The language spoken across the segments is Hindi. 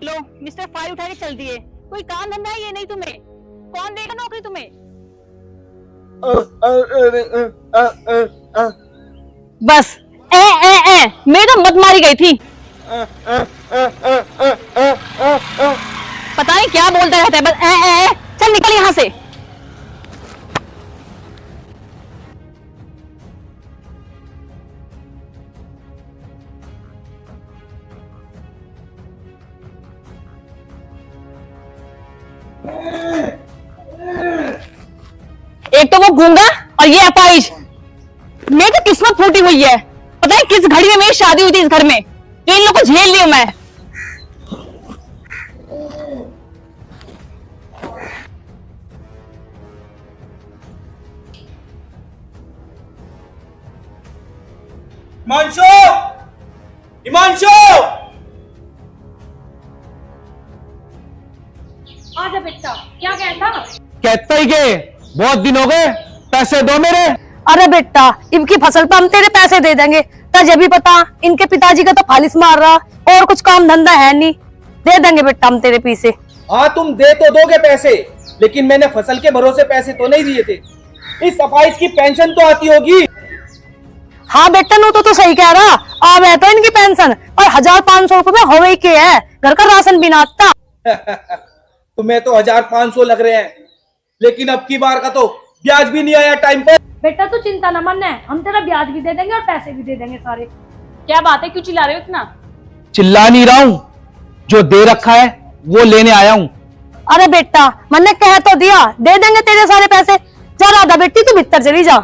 लो मिस्टर फाइल उठा के चल दिए। कोई काम धंधा है ये नहीं तुम्हें? कौन देगा नौकरी तुम्हें? बस मैं तो मत मारी गई थी। पता नहीं क्या बोलता रहता है बस चल निकल यहाँ से। एक तो वो गूंगा और ये अपाहिज। मेरी तो किस्मत फूटी हुई है। पता है किस घड़ी में मेरी शादी हुई थी इस घर में, तो इन लोगों को झेल लिया मैं। हिमांशु! हिमांशु! आजा बेटा, क्या कहता? कहता ही के बहुत दिन हो गए, पैसे दो मेरे। अरे बेटा, इनकी फसल पे हम तेरे पैसे दे देंगे। तुझे भी पता इनके पिताजी का तो फालिस मार रहा और कुछ काम धंधा है नहीं। दे देंगे बेटा हम तेरे पैसे। हाँ तुम दे तो दोगे पैसे, लेकिन मैंने फसल के भरोसे पैसे तो नहीं दिए थे। इस सफाई की पेंशन तो आती होगी। हाँ बेटा, नो तो सही कह रहा। अब है तो इनकी पेंशन और 1500 रुपए में हो के है। घर का राशन भी ना आता। तुम्हें तो 1500 लग रहे हैं, लेकिन अब की बार का तो ब्याज भी नहीं आया टाइम पर। बेटा तू चिंता न मन है, हम तेरा ब्याज भी दे देंगे और पैसे भी दे देंगे सारे। क्या बात है, क्यों चिल्ला रहे हो इतना? चिल्ला नहीं रहा हूँ, जो दे रखा है वो लेने आया हूँ। अरे बेटा मैंने कह तो दिया, दे देंगे तेरे सारे पैसे। जा राधा बेटी तू भीतर चली जा।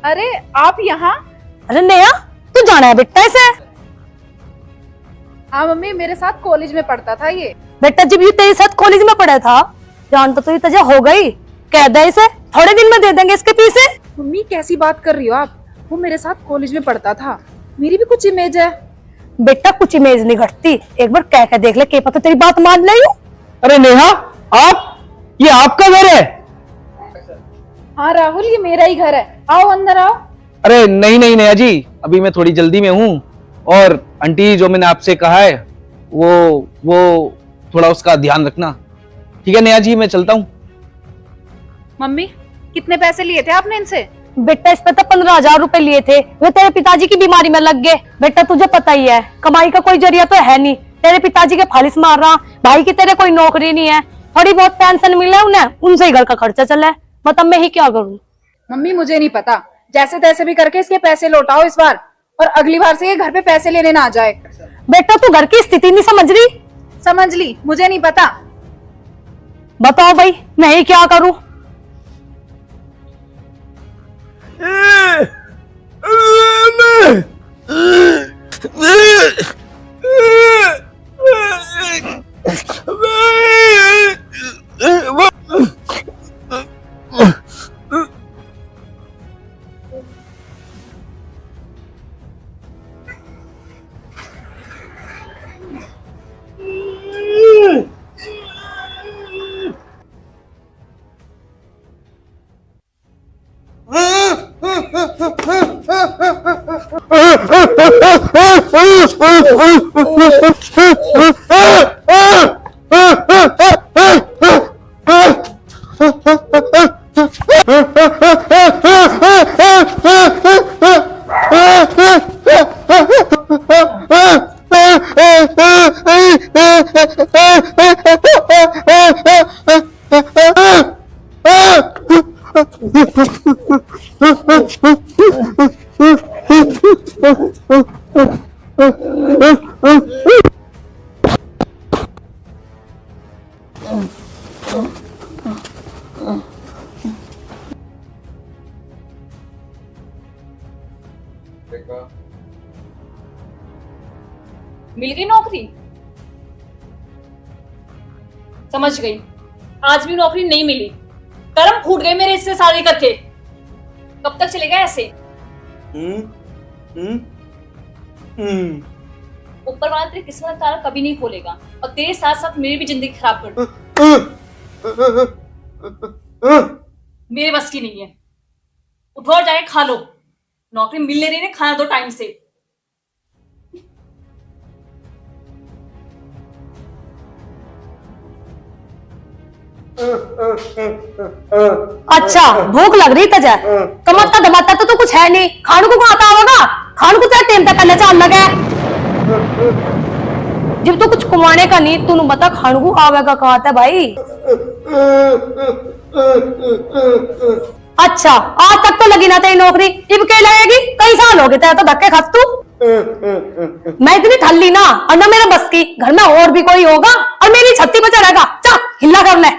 अरे आप यहाँ? अरे नेहा तू जाना है बेटा इसे? हाँ मम्मी, मेरे साथ कॉलेज में पढ़ता था ये। बेटा जब ये तेरे साथ कॉलेज में पढ़ा था, जान तो तुझे तुझे हो गई। कह दे इसे, थोड़े दिन में दे देंगे इसके पैसे। मम्मी कैसी बात कर रही हो आप? वो मेरे साथ कॉलेज में पढ़ता था, मेरी भी कुछ इमेज है। बेटा कुछ इमेज नहीं घटती, एक बार कह के देख ले, क्या पता तेरी बात मान ले। अरे नेहा, आप, ये आपका घर है? हाँ राहुल, ये मेरा ही घर है। आओ अंदर आओ। अरे नहीं नहीं नेहा जी, अभी मैं थोड़ी जल्दी में हूँ। और आंटी जो मैंने आपसे कहा है वो थोड़ा उसका ध्यान रखना। ठीक है नेहा जी, मैं चलता हूँ। मम्मी कितने पैसे लिए थे आपने इनसे? बेटा इस पे तो 15,000 रुपए लिए थे। वे तेरे पिताजी की बीमारी में लग गए। बेटा तुझे पता ही है, कमाई का कोई जरिया तो है नहीं। तेरे पिताजी के फालिस मार रहा, भाई की तेरे कोई नौकरी नहीं है, थोड़ी बहुत पेंशन मिले उन्हें, उनसे ही घर का खर्चा चला है। मतलब मैं ही क्या करूँ? मम्मी मुझे नहीं पता, जैसे तैसे भी करके इसके पैसे लौटाओ इस बार, और अगली बार से ये घर पे पैसे लेने ना आ जाए। बेटा तू घर की स्थिति नहीं समझ रही? समझ ली, मुझे नहीं पता। बताओ भाई मैं ही क्या करूँ? मिल गई नौकरी? समझ गई, आज भी नौकरी नहीं मिली। कर्म फूट गए मेरे इससे शादी करके। कब तक चलेगा ऐसे? ऊपर वाला तेरी किस्मत का ताला कभी नहीं खोलेगा, और तेरे साथ साथ मेरी भी जिंदगी खराब कर दे। मेरे बस की नहीं है। उठो और जाके खा लो। नौकरी मिल नहीं रही है, खाना दो टाइम से। अच्छा भूख लग रही तुझे? कमाता दमाता तो तू कुछ है नहीं, खाने को आता होगा, खाने को तेरे टाइम तक करने चाल लगे। जब तू कुछ कमाने का नहीं, तू बता खाने को आवेगा कहाँ था भाई? अच्छा आज तक तो लगी ना तेरी नौकरी, अब क्या लगेगी? कई साल हो गए तेरे तो धक्के खास तू। मैं इतनी ठल्ली ना, और ना मेरा बस की, घर में और भी कोई होगा और मेरी छत्ती पे चढ़ेगा। चल हिला कर ले।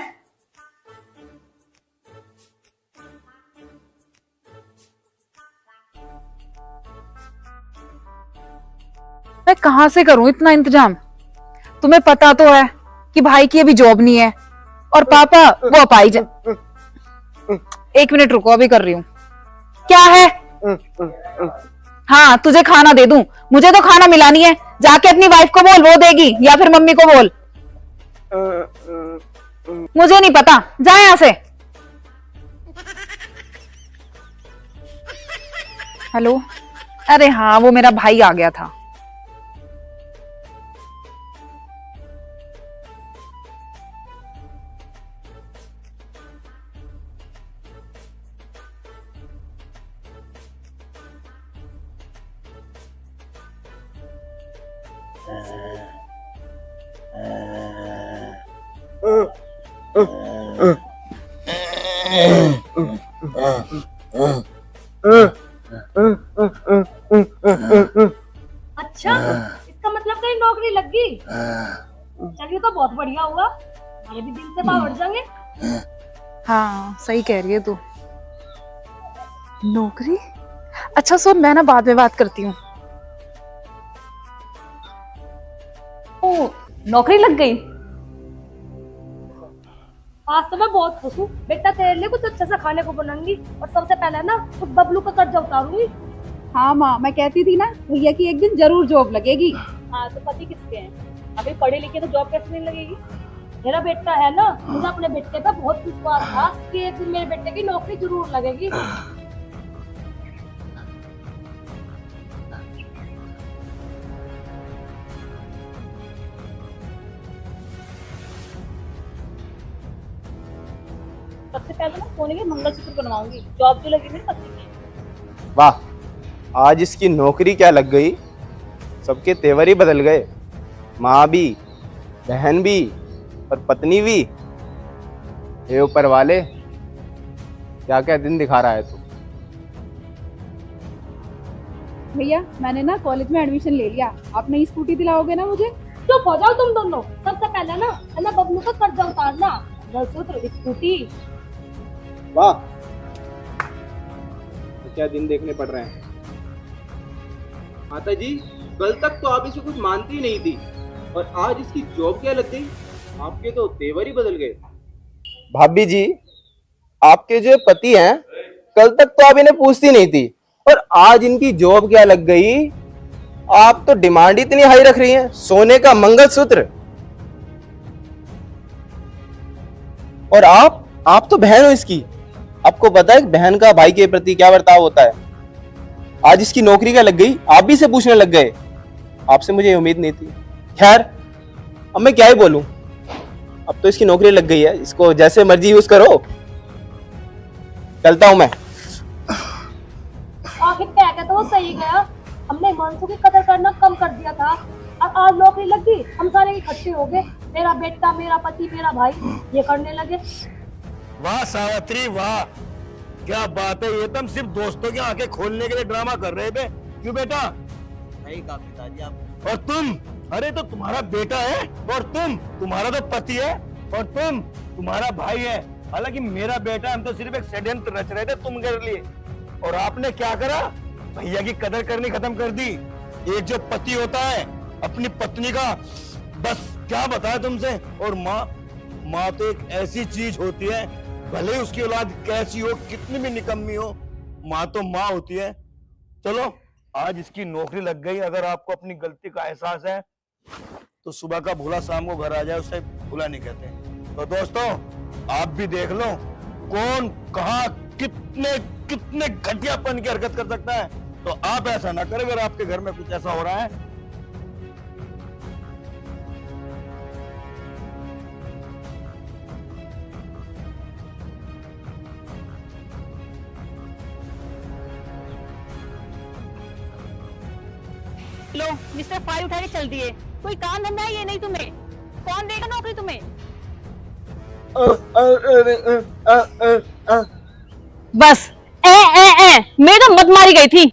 मैं कहां से करूं इतना इंतजाम? तुम्हें पता तो है कि भाई की अभी जॉब नहीं है और पापा वो अपाहिज। एक मिनट रुको, अभी कर रही हूँ। क्या है? हाँ तुझे खाना दे दूं? मुझे तो खाना मिला नहीं है, जाके अपनी वाइफ को बोल, वो देगी, या फिर मम्मी को बोल। मुझे नहीं पता, जा यहां से। हेलो, अरे हाँ वो मेरा भाई आ गया था। अच्छा इसका मतलब कहीं नौकरी लग गई? चलिए तो बहुत बढ़िया हुआ, हमारे भी दिन से भाव बढ़ जाएंगे। हाँ सही कह रही है तू। नौकरी? अच्छा सुन, मैं ना बाद में बात करती हूँ। ओ नौकरी लग गई? आज तो मैं बहुत खुश हूँ बेटा, तेरे लिए कुछ अच्छा सा खाने को बनाऊंगी और सबसे पहले ना उस बबलू का कर्जा उतारूंगी। हाँ माँ, मैं कहती थी ना भैया की एक दिन जरूर जॉब लगेगी। हाँ तो पति किसके हैं? अभी पढ़े लिखे तो जॉब कैसे नहीं लगेगी? मेरा बेटा है ना, मुझे अपने बेटे पे बहुत विश्वास था कि एक दिन मेरे बेटे की नौकरी जरूर लगेगी। सबसे पहले मैं सोने के मंगलसूत्र बनवाऊंगी, जॉब जो लगी मेरे पति की। वाह, आज इसकी नौकरी क्या लग गई, सबके तेवर ही बदल गए। माँ भी, बहन भी और पत्नी भी। हे ऊपर वाले, क्या क्या दिन दिखा रहा है तू। भैया मैंने ना कॉलेज में एडमिशन ले लिया, आप नई स्कूटी दिलाओगे ना मुझे? चुप हो जाओ तुम दोनों। सबसे पहले ना बबलू का कर्जा उतारना, मंगलसूत्र, स्कूटी। वाह, तो क्या दिन देखने पड़ रहे हैं। माता जी, कल तक तो आप इसे कुछ मानती नहीं थी और आज इसकी जॉब क्या लग गई, आपके तो तेवर ही बदल गए। भाभी जी, आपके जो पति हैं, कल तक तो आप इन्हें पूछती नहीं थी और आज इनकी जॉब क्या लग गई। आप तो डिमांड इतनी हाई रख रही हैं, सोने का मंगलसूत्र। और आप तो बहन हो इसकी, आपको पता है बहन का भाई के प्रति क्या बर्ताव होता है। आज इसकी नौकरी क्या लग गई, आप भी से पूछने लग गए। आपसे मुझे उम्मीद नहीं थी। खैर, अब मैं क्या ही बोलूं, अब तो इसकी नौकरी लग गई है, इसको जैसे मर्जी यूज करो। चलता हूं मैं। आखिर कह के तो वो सही गया, हमने हिमांशु की कदर करना कम कर दिया था और आज नौकरी लग गई, हम सारे इकट्ठे हो गए, मेरा बेटा, मेरा पति, मेरा भाई, ये करने लगे। वाह सावित्री वाह, क्या बात है। ये तो हम सिर्फ दोस्तों की आंखें खोलने के लिए ड्रामा कर रहे थे। क्यों बेटा? सही कहा पिताजी आप। और तुम, अरे तो तुम्हारा बेटा है और तुम्हारा तो पति है और तुम्हारा भाई है। हालांकि मेरा बेटा, हम तो सिर्फ एक षड्यंत्र रच रहे थे तुम के लिए, और आपने क्या करा, भैया की कदर करनी खत्म कर दी। एक जो पति होता है अपनी पत्नी का, बस क्या बताए तुमसे। और माँ तो एक ऐसी चीज होती है, भले ही उसकी औलाद कैसी हो, कितनी भी निकम्मी हो, माँ तो माँ होती है। चलो आज इसकी नौकरी लग गई। अगर आपको अपनी गलती का एहसास है तो सुबह का भूला शाम को घर आ जाए, उसे भूला नहीं कहते। तो दोस्तों, आप भी देख लो कौन कहां कितने घटियापन की हरकत कर सकता है। तो आप ऐसा ना करें अगर आपके घर में कुछ ऐसा हो रहा है। लो मिस्टर फाइल उठा के चल दिए। कोई काम धंधा है ये नहीं तुम्हें? कौन देगा नौकरी तुम्हें? बस मैं तो मत मारी गई थी।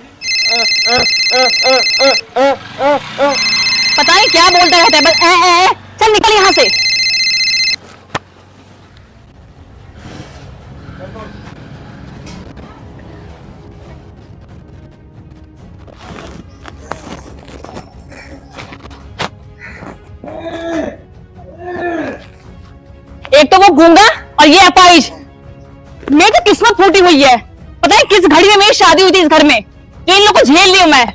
पता नहीं क्या बोलता रहता है, बस चल निकल यहाँ से। एक तो वो गूंगा और ये अपाहिज। मेरी तो किस्मत फूटी हुई है। पता है किस घड़ी में मेरी शादी हुई थी इस घर में, जो इन लोग को झेल लिया मैं।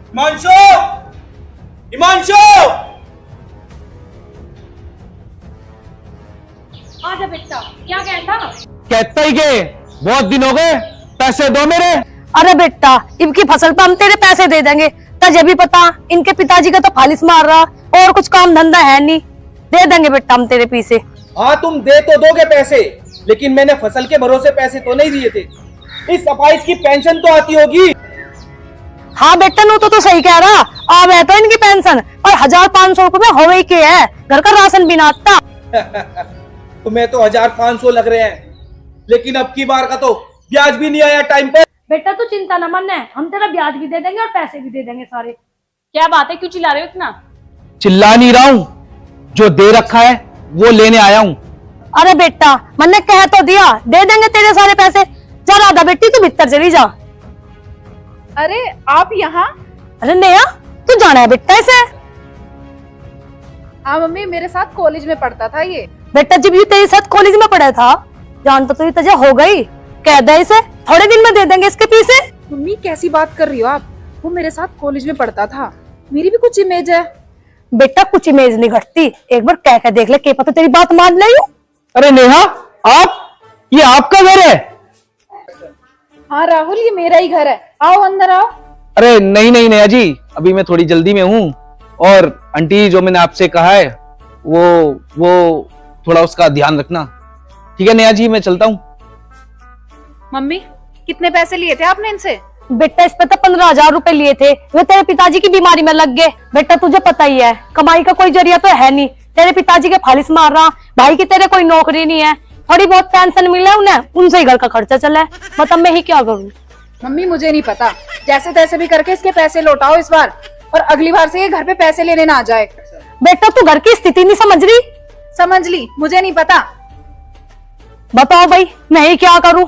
हिमांशु! हिमांशु! आजा बेटा, क्या कहता? कहता ही के बहुत दिन हो गए, पैसे दो मेरे। अरे बेटा, इनकी फसल पर हम तेरे पैसे दे देंगे। तुझे भी पता इनके पिताजी का तो फालिस मार रहा और कुछ काम धंधा है नहीं। दे देंगे बेटा हम तेरे पैसे। हाँ तुम दे तो दोगे पैसे, लेकिन मैंने फसल के भरोसे पैसे तो नहीं दिए थे। इस अपाइज की पेंशन तो आती होगी। हाँ बेटा, नो तो सही कह रहा। अब है तो इनकी पेंशन और 1500 रुपए में होवे के है, घर का राशन भी ना आता। तुम्हें तो 1500 लग रहे हैं, लेकिन अब की बार का तो ब्याज भी नहीं आया टाइम पर। बेटा तू चिंता न मन है, हम तेरा ब्याज भी दे देंगे और पैसे भी दे देंगे सारे। क्या बात है, क्यों चिल्ला रहे हो इतना? चिल्ला नहीं रहा हूँ, जो दे रखा है वो लेने आया हूँ। अरे बेटा मैंने कह तो दिया, दे देंगे तेरे सारे पैसे। जा राधा बेटी तू भीतर चली जा। अरे आप यहाँ? अरे नेहा तू जाना है बेटा इसे? हाँ मम्मी, मेरे साथ कॉलेज में पढ़ता था ये। बेटा जब ये तेरे साथ कॉलेज में पढ़ा था, जान तो तुझे तजा हो गई। कह दे इसे, थोड़े दिन में दे देंगे इसके पैसे। मम्मी कैसी बात कर रही हो आप? वो मेरे साथ कॉलेज में पढ़ता था, मेरी भी कुछ इमेज है। बेटा कुछ इमेज नहीं घटती, एक बार कह के देख ले, क्या पता तेरी बात मान ले। अरे नेहा, आप, ये आपका घर है? हाँ राहुल, ये मेरा ही घर है, आओ अंदर आओ। अरे नहीं नहीं नेहा जी, अभी मैं थोड़ी जल्दी में हूँ, और आंटी जो मैंने आपसे कहा है वो थोड़ा उसका ध्यान रखना। ठीक है नेहा जी, मैं चलता हूँ। मम्मी कितने पैसे लिए थे आपने इनसे? बेटा इस पे तो 15,000 रुपए लिए थे, वो तेरे पिताजी की बीमारी में लग गए। बेटा तुझे पता ही है, कमाई का कोई जरिया तो है नहीं। तेरे पिताजी के फालिस मार रहा, भाई की तेरे कोई नौकरी नहीं है, थोड़ी बहुत पेंशन मिला उन्हें, उनसे ही घर का खर्चा चला है। मतलब मैं ही क्या करूँ? मम्मी मुझे नहीं पता, जैसे तैसे भी करके इसके पैसे लौटाओ इस बार, और अगली बार से ये घर पे पैसे लेने ना आ जाए। बेटा तू घर की स्थिति नहीं समझ रही? समझ ली, मुझे नहीं पता। बताओ भाई मैं ही क्या करूँ?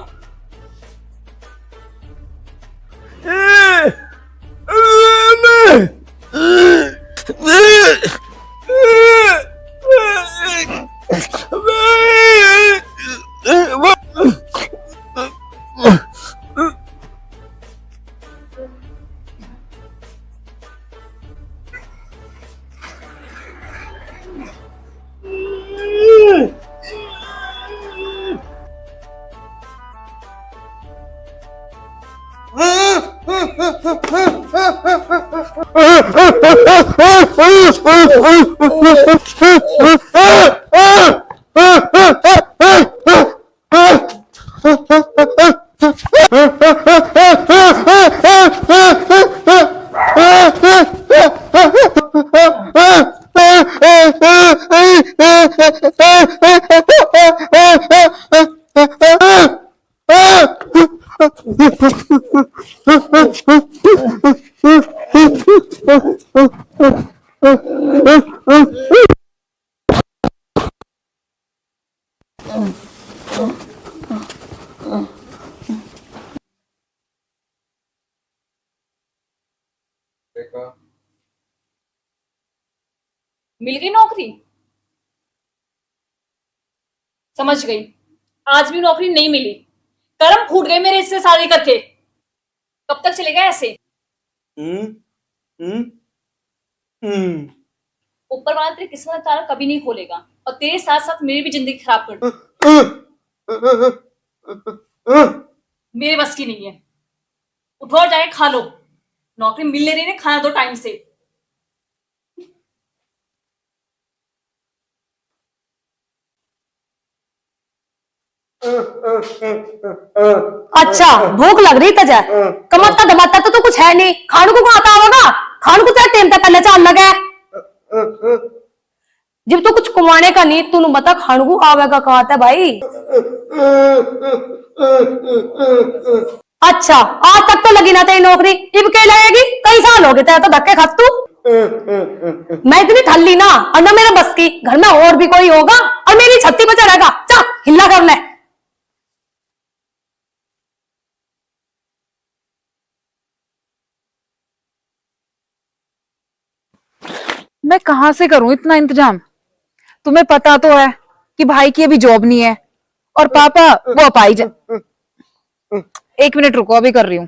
मिल गई नौकरी? समझ गई, आज भी नौकरी नहीं मिली। कर्म फूट गए मेरे इससे शादी करके। कब तक चलेगा ऐसे? ऊपर वाला तेरी किस्मत का ताला कभी नहीं खोलेगा, और तेरे साथ साथ मेरी भी जिंदगी खराब कर दे। मेरे बस की नहीं है। उठो और जाके खा लो, नौकरी मिल नहीं रही है, खाना दो टाइम से। अच्छा भूख लग रही तुझे? कमाता धमाता तो कुछ है नहीं, खाने को खाता होगा, खाने को तेरा टेम तक पहले चाल लगा है। जब तो कुछ कमाने का नहीं, तू बता खाने को आवेगा कहाँ था भाई? अच्छा आज तक तो लगी ना तेरी नौकरी, इब क्या लगेगी? कई साल हो गए तेरा तो धक्के खात तू। मैं इतनी ठल्ली ना, और ना मेरे बस की, घर में और भी कोई होगा और मेरी छत्ती पे चढ़ेगा। चल हिला कर ले। मैं कहां से करूं इतना इंतजाम? तुम्हें पता तो है कि भाई की अभी जॉब नहीं है और पापा वो अपाहिज है। एक मिनट रुको, अभी कर रही हूँ।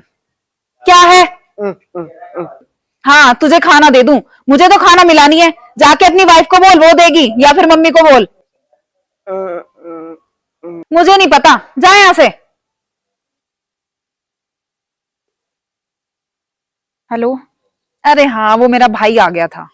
क्या है? हाँ तुझे खाना दे दूं? मुझे तो खाना मिला नहीं है, जाके अपनी वाइफ को बोल, वो देगी, या फिर मम्मी को बोल। मुझे नहीं पता, जा यहां से। हेलो, अरे हाँ वो मेरा भाई आ गया था।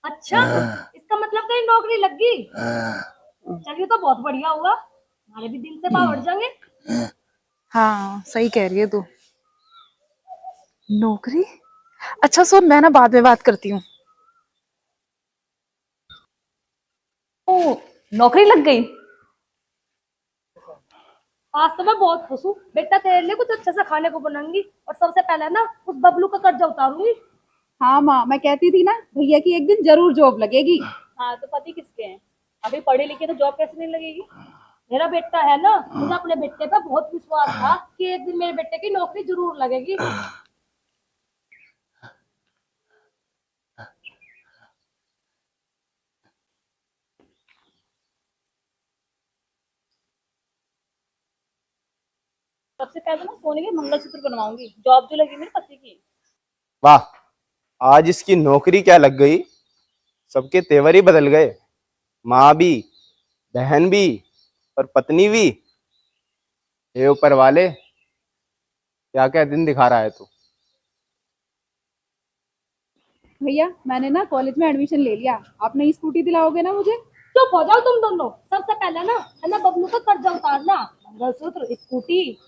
अच्छा इसका मतलब तेरी नौकरी लग गई? चलिए तो बहुत बढ़िया हुआ, हमारे भी दिन से भाव बढ़ जाएंगे। हाँ सही कह रही है तू। नौकरी? अच्छा सुन, मैं ना बाद में बात करती हूँ। ओ नौकरी लग गई? आज तो मैं बहुत खुश हूँ बेटा, तेरे लिए कुछ अच्छा सा खाने को बनाऊंगी और सबसे पहले ना उस बबलू का कर्जा उतारूंगी। हाँ माँ, मैं कहती थी ना भैया की एक दिन जरूर जॉब लगेगी। हाँ तो पति किसके हैं? अभी पढ़े लिखे तो जॉब कैसे नहीं लगेगी? मेरा बेटा है ना, मुझे अपने बेटे पे बहुत विश्वास था कि एक दिन मेरे बेटे की नौकरी जरूर लगेगी। सबसे पहले ना सोने के मंगलसूत्र बनवाऊंगी, जॉब जो लगी मेरे पति की। वाह, आज इसकी नौकरी क्या लग गई, सबके तेवर ही बदल गए। माँ भी, बहन भी और पत्नी भी। हे ऊपर वाले, क्या क्या दिन दिखा रहा है तू। भैया मैंने ना कॉलेज में एडमिशन ले लिया, आप नई स्कूटी दिलाओगे ना मुझे? चुप हो जाओ तुम दोनों। सबसे पहले ना है ना बबलू का कर्जा उतारना, मंगलसूत्र, स्कूटी।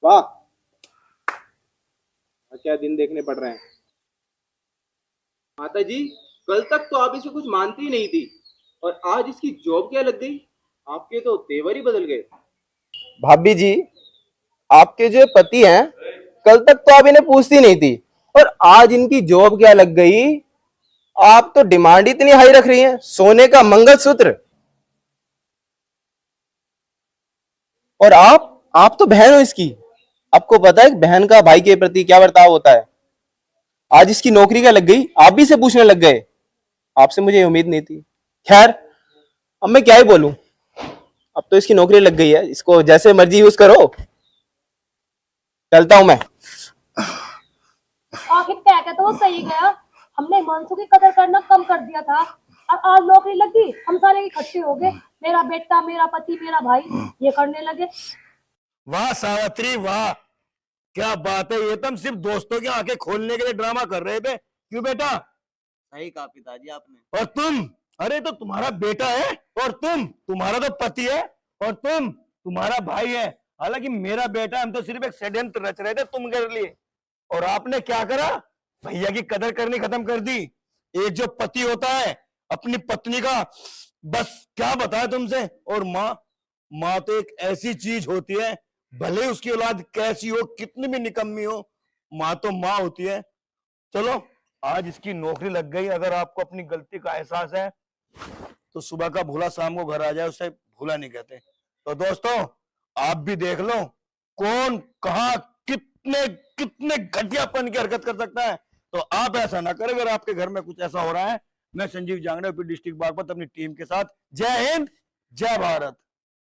वाह, क्या दिन देखने पड़ रहे हैं। माता जी, कल तक तो आप इसे कुछ मानती ही नहीं थी और आज इसकी जॉब क्या लग गई, आपके तो तेवर ही बदल गए। भाभी जी, आपके जो पति हैं, कल तक तो आप इन्हें पूछती नहीं थी और आज इनकी जॉब क्या लग गई। आप तो डिमांड इतनी हाई रख रही हैं, सोने का मंगलसूत्र। और आप तो बहन हो इसकी, आपको पता है बहन का भाई के प्रति क्या बर्ताव होता है। आज इसकी नौकरी क्या लग गई, आप भी इसे पूछने लग गए। आपसे मुझे उम्मीद नहीं थी। खैर, अब मैं क्या ही बोलूं, अब तो इसकी नौकरी लग गई है, इसको जैसे मर्जी यूज करो। चलता हूं मैं। आखिर कह के तो वो सही गया, हमने हिमांशु की कदर करना कम कर दिया था और आज नौकरी लगी, हम सारे इकट्ठे हो गए, मेरा बेटा, मेरा पति, मेरा भाई, ये करने लगे। वाह सावित्री वाह, क्या बात है। ये तो हम सिर्फ दोस्तों की आंखें खोलने के लिए ड्रामा कर रहे थे, क्यों बेटा? सही कहा पिताजी आपने। और तुम, अरे तो तुम्हारा बेटा है और तुम्हारा तो पति है और तुम्हारा भाई है। हालांकि मेरा बेटा, हम तो सिर्फ एक षड्यंत्र रच रहे थे तुम कर लिए, और आपने क्या करा, भैया की कदर करनी खत्म कर दी। एक जो पति होता है अपनी पत्नी का, बस क्या बताया तुमसे। और माँ तो एक ऐसी चीज होती है, भले उसकी औलाद कैसी हो, कितनी भी निकम्मी हो, माँ तो माँ होती है। चलो आज इसकी नौकरी लग गई। अगर आपको अपनी गलती का एहसास है तो सुबह का भूला शाम को घर आ जाए, उसे भूला नहीं कहते। तो दोस्तों आप भी देख लो कौन कहां कितने कितने घटियापन की हरकत कर सकता है। तो आप ऐसा ना करें। अगर आपके घर में कुछ ऐसा हो रहा है, मैं संजीव जांगड़े डिस्ट्रिक्ट बागपत अपनी टीम के साथ, जय हिंद जय भारत।